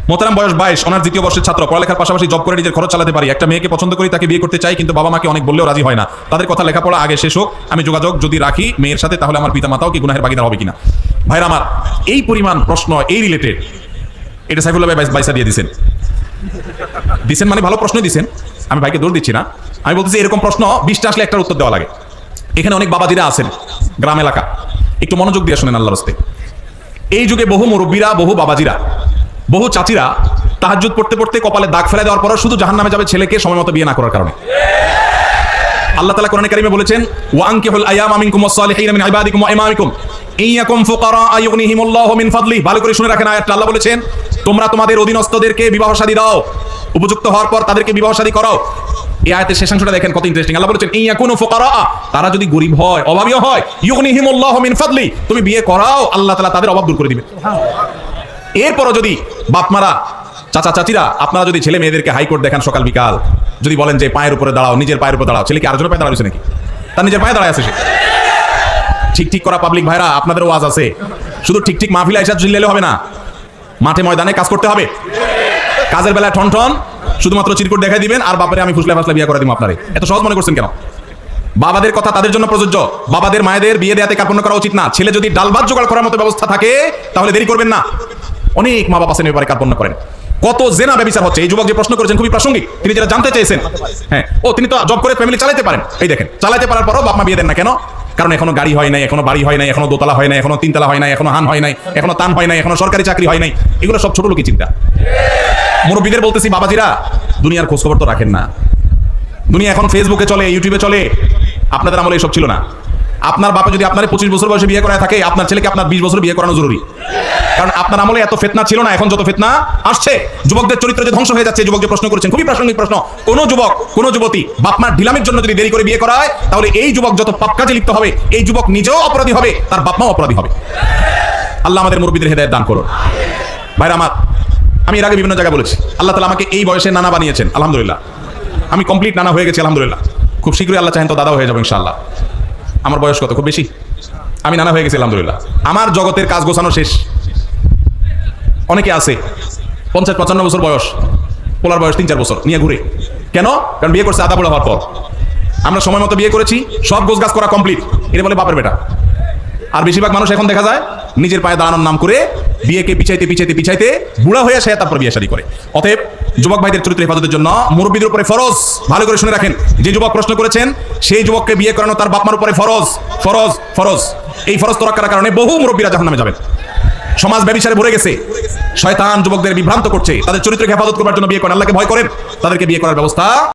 মোহতারাম বয়স 22, অনার্স দ্বিতীয় বর্ষের ছাত্র, পড়ালেখার পাশাপাশি জব করে নিজের খরচ চালাতে পারি। একটা মেয়েকে পছন্দ করি, তাকে বিয়ে করতে চাই, কিন্তু বাবা মাকে অনেক বললেও রাজি হয় না। তাদের কথা লেখাপড়া আগে শেষ হোক, আমি যোগাযোগ যদি রাখি মেয়ের সাথে, তাহলে আমার পিতা মাতাও কি গুনাহের ভাগীদার হবে কিনা? ভাইরা আমার, এই পরিমাণ প্রশ্ন এই রিলেটেড, এটা সাইফুল্লাহ ভাই বাইসা দিয়ে দিছেন মানে ভালো প্রশ্নই দিছেন, আমি ভাইকে দৌড় দিচ্ছি না। আমি বলতেছি এরকম প্রশ্ন 20টা আসলে একটার উত্তর দেওয়া লাগে। এখানে অনেক বাবাজিরা আছেন গ্রাম এলাকা, একটু মনোযোগ দিয়ে শুনেন আল্লাহর রাস্তে। এই যুগে বহু মুরব্বীরা, বহু বাবাজিরা, বহু চাচিরা তাহাজ্জুদ পড়তে পড়তে কপালে দাগ ফেলে দেওয়ার পরও শুধু জাহান্নামে যাবে ছেলেকে সময় মতো বিয়ে না করার কারণে। আল্লাহ তাআলা কোরআনে কারিমে বলেছেন, ওয়ানকিহুল আয়ামা মিনকুম ওয়াস-সালিহিনা মিন ইবাদিকুম ওয়া ইমামিকুম ইনয়াকুম ফুকারা আয়ুগনিহিমুল্লাহু মিন ফাদলি। ভালো করে শুনে রাখেন আয়াতটা। আল্লাহ বলেছেন, তোমরা তোমাদের অধীনস্থদেরকে বিবাহ শাদী দাও, উপযুক্ত হওয়ার পর তাদেরকে বিবাহ শাদী করাও। এই আয়াতের শেষাংশটা দেখেন কত ইন্টারেস্টিং। আল্লাহ বলেছেন, ইনয়াকুনু ফুকারা, তারা যদি গরীব হয়, অভাবীও হয়, ইউগনিহিমুল্লাহু মিন ফাদলি, তুমি বিয়ে করাও, আল্লাহ তাআলা তাদের অভাব দূর করে দিবেন। এরপরও যদি বাপমারা, চাচা চাচিরা, আপনারা যদি ছেলে মেয়েদেরকে হাইকোর্ট দেখান সকাল বিকাল, যদি বলেন যে পায়ের উপরে দাঁড়াও, নিজের পায়ের উপরে দাঁড়াও, ছেলে কি আরেকজনের পায়ে দাঁড়াচ্ছে নাকি? তার নিজের পায়ে দাঁড়ায় আছে সে। ঠিক ঠিক করা পাবলিক ভাইরা, আপনাদের ওয়াজ আছে, শুধু ঠিক ঠিক মাহফিলে আইসা চিল্লাইলে হবে না, মাঠে ময়দানে কাজ করতে হবে। কাজের বেলায় ঠন ঠন শুধুমাত্র চিরকুট দেখাই দিবেন আর বাপরে আমি ফুসলা ফাসলা বিয়ে করে দিব। আপনারে এত সহজ মনে করছেন কেন? বাবাদের কথা তাদের জন্য প্রযোজ্য। বাবাদের মায়েদের বিয়ে দেয়াতে কার্পণ্য করা উচিত না। ছেলে যদি ডাল ভাত জোগাড় করার মতো ব্যবস্থা থাকে তাহলে দেরি করবেন না। অনেক মা বাবা আছেন এবারে কার্পণ্য করেন। কত জেনা ব্যভিচার হচ্ছে। এই যুবক যে প্রশ্ন করেছেন খুবই প্রাসঙ্গিক, তিনি যেটা জানতে চেয়েছেন। হ্যাঁ, তিনি তো জব করে ফ্যামিলি চালাতে পারেন। এই দেখেন, চালাতে পারার পরও বাপ মা বিয়ে দেন না কেন? কারণ এখনো গাড়ি হয় নাই, এখনো বাড়ি হয় নাই, এখনো দোতলা হয় নাই, এখনো তিনতলা হয় নাই, এখনো হান হয় নাই, এখনো তান হয় নাই, এখনো সরকারি চাকরি হয় নাই। এগুলো সব ছোট লোকই চিন্তা। মুরব্বীদের বলতেছি, বাবাজিরা দুনিয়ার খোঁজ খবর তো রাখেন না। দুনিয়া এখন ফেসবুকে চলে, ইউটিউবে চলে। আপনাদের আমলে এসব ছিল না। আপনার বাপে যদি আপনার 25 বছর বয়সে বিয়ে করায় থাকে, আপনার ছেলেকে আপনার 20 বছর বিয়ে করানো জরুরি। কারণ আপনার আমলে এত ফিতনা ছিল না, এখন যত ফিতনা আসছে, যুবকদের চরিত্র যে ধ্বংস হয়ে যাচ্ছে। যুবক যে প্রশ্ন করেছেন খুবই প্রাসঙ্গিক প্রশ্ন। কোন যুবক, কোন যুবতী বাপ মার ঢিলামির জন্য যদি দেরি করে বিয়ে করায়, তাহলে এই যুবক যত পাপ কাজে লিপ্ত হবে, এই যুবক নিজেও অপরাধী হবে, তার বাপ মাও অপরাধী হবে। আল্লাহ আমাদের মুরব্বীদের হেদায়েত দান করুন। ভাইরা আমার, আমি এর আগে বিভিন্ন জায়গায় বলেছি, আল্লাহ তাআলা আমাকে এই বয়সে নানা বানিয়েছেন। আলহামদুলিল্লাহ, আমি কমপ্লিট নানা হয়ে গেছি। আলহামদুলিল্লাহ, খুব শীঘ্রই আল্লাহ চাহেন তো দাদাও হয়ে যাবো ইনশাআল্লাহ। আমার বয়স কত? খুব বেশি। আমি নানা হয়ে গেছি আলহামদুলিল্লাহ। আমার জগতের কাজ গোছানো শেষ। অনেকে আছে 50-55 বছর বয়স, পোলার বয়স 3-4 বছর নিয়ে ঘুরে। কেন? কারণ বিয়ে করছে আদা বুড়া হওয়ার পর। আমরা সময় মতো বিয়ে করেছি, সব গোছগাছ করা কমপ্লিট, এটা বলে বাপের বেটা। আর বেশিরভাগ মানুষ এখন দেখা যায় নিজের পায়ে দাঁড়ানোর নাম করে বিয়েকে পিছাইতে পিছাইতে পিছাইতে বুড়া হয়ে সে তারপর বিয়ে শাদী করে। অতএব যুবক ভাইদের চরিত্র হেফাজতের জন্য মুরব্বীদের উপরে ফরজ। ভালো করে শুনে রাখেন, যে যুবক প্রশ্ন করেছেন সেই যুবককে বিয়ে করানো তার বাপ মার উপরে ফরজ। ফরজ ফরজ এই ফরজ তো রাখার কারণে বহু মুরব্বীরা জাহান্নামে যাবেন। সমাজ ব্যভিচারে ভরে গেছে। শয়তান যুবকদের বিভ্রান্ত করছে। তাদের চরিত্রকে হেফাজত করার জন্য বিয়ে করেন। আল্লাহকে ভয় করেন, তাদেরকে বিয়ে করার ব্যবস্থা